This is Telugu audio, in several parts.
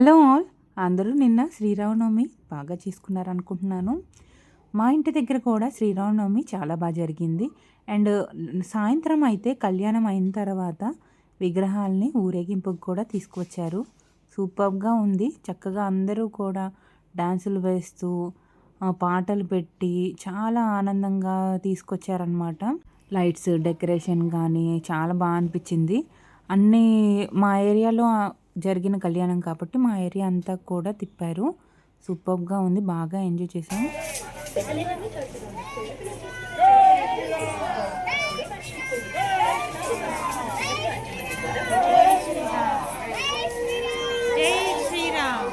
హలో ఆల్, అందరూ నిన్న శ్రీరామనవమి బాగా చేసుకున్నారనుకుంటున్నాను. మా ఇంటి దగ్గర కూడా శ్రీరామనవమి చాలా బాగా జరిగింది. అండ్ సాయంత్రం అయితే కళ్యాణం అయిన తర్వాత విగ్రహాలని ఊరేగింపుకి కూడా తీసుకువచ్చారు. సూపర్‌గా ఉంది. చక్కగా అందరూ కూడా డాన్సులు వేస్తూ, పాటలు పెట్టి చాలా ఆనందంగా తీసుకొచ్చారనమాట. లైట్స్, డెకరేషన్ గానీ చాలా బా అనిపిచ్చింది. అన్నీ మా ఏరియాలో జరిగిన కళ్యాణం కాబట్టి మా ఏరియా అంతా కూడా తిప్పారు. సూపర్బ్‌గా ఉంది. బాగా ఎంజాయ్ చేసాం. జై శ్రీరామ్.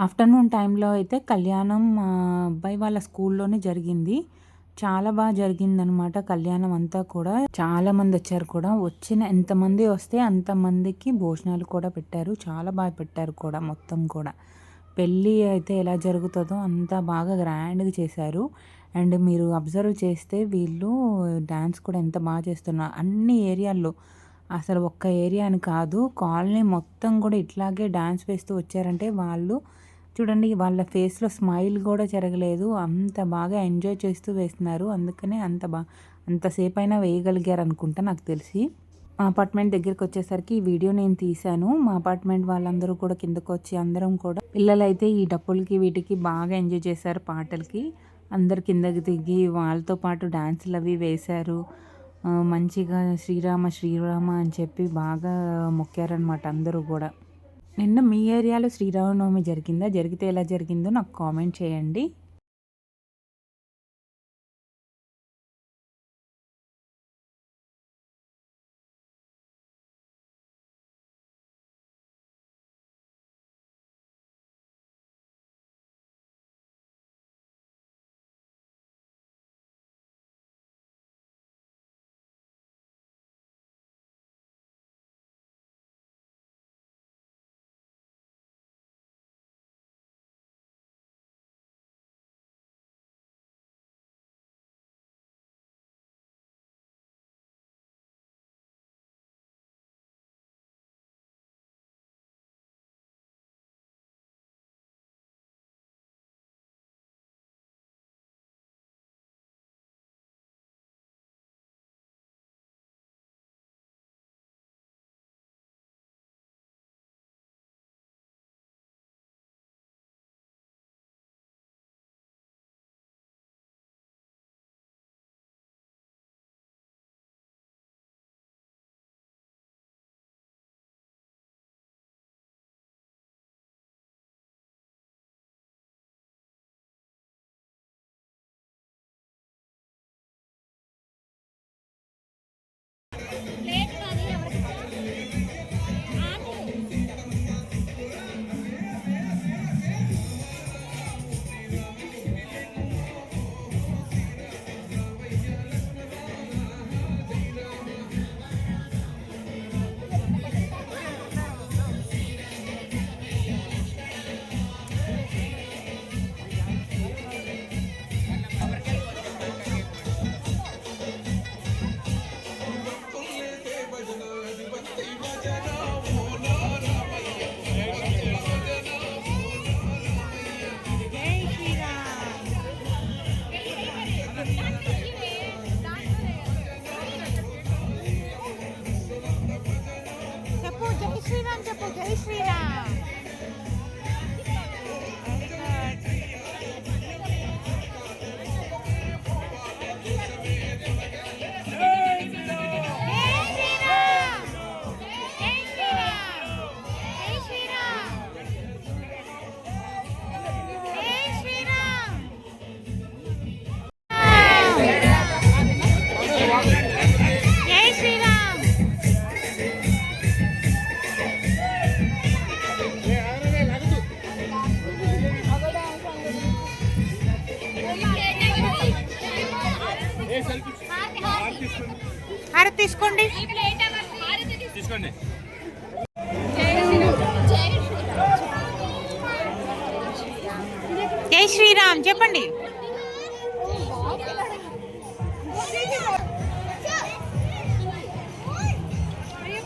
ఆఫ్టర్‌నూన్ టైంలో అయితే కళ్యాణం మా అబ్బాయి వాళ్ళ స్కూల్లోనే జరిగింది. చాలా బా జరిగిందనమాట కళ్యాణం అంతా కూడా. చాలామందొచ్చారు కూడా. వచ్చిన ఎంతమంది వస్తే అంతమందికి భోజనాలు కూడా పెట్టారు. చాలా బాగా పెట్టారు కూడా మొత్తం కూడా. పెళ్ళి అయితే ఎలా జరుగుతుందో అంత బాగా గ్రాండ్‌గా చేశారు. అండ్ మీరు అబ్జర్వ్ చేస్తే వీళ్ళు డాన్స్ కూడా ఎంత బాగా చేస్తున్నారు. అన్ని ఏరియాల్లో అసలు ఒక్క ఏరియా అని కాదు, కాలనీ మొత్తం కూడా ఇట్లాగే డాన్స్ వేస్తూ వచ్చారంటే వాళ్ళు చూడండి, వాళ్ళ ఫేస్‌లో స్మైల్ కూడా చెరగలేదు. అంత బాగా ఎంజాయ్ చేస్తూ వేస్తున్నారు. అందుకనే అంతసేపైనా వేయగలిగారనుకుంటా నాకు తెలిసి. మా అపార్ట్మెంట్ దగ్గరికొచ్చేసరికి ఈ వీడియో నేను తీశాను. మా అపార్ట్మెంట్ వాళ్ళందరూ కూడా కిందకొచ్చి అందరం కూడా పిల్లలైతే ఈ డప్పులకి వీటికి బాగా ఎంజాయ్ చేశారు పాటలకి. అందరు కిందకి దిగి వాళ్ళతో పాటు డాన్సులవి వేశారు. మంచిగా శ్రీరామ శ్రీరామ అని చెప్పి బాగా మొక్కారనమాట అందరూ గూడా. నిన్న మీ ఏరియాలో శ్రీరామనవమి జరిగిందా? జరిగితే ఎలా జరిగిందో నాకు కామెంట్ చేయండి. చెప్పు జై శ్రీరామ్, చెప్పు జై శ్రీరామ్. హారతి తీసుకోండి. తీసుకోండి. జై శ్రీరామ్ చెప్పండి.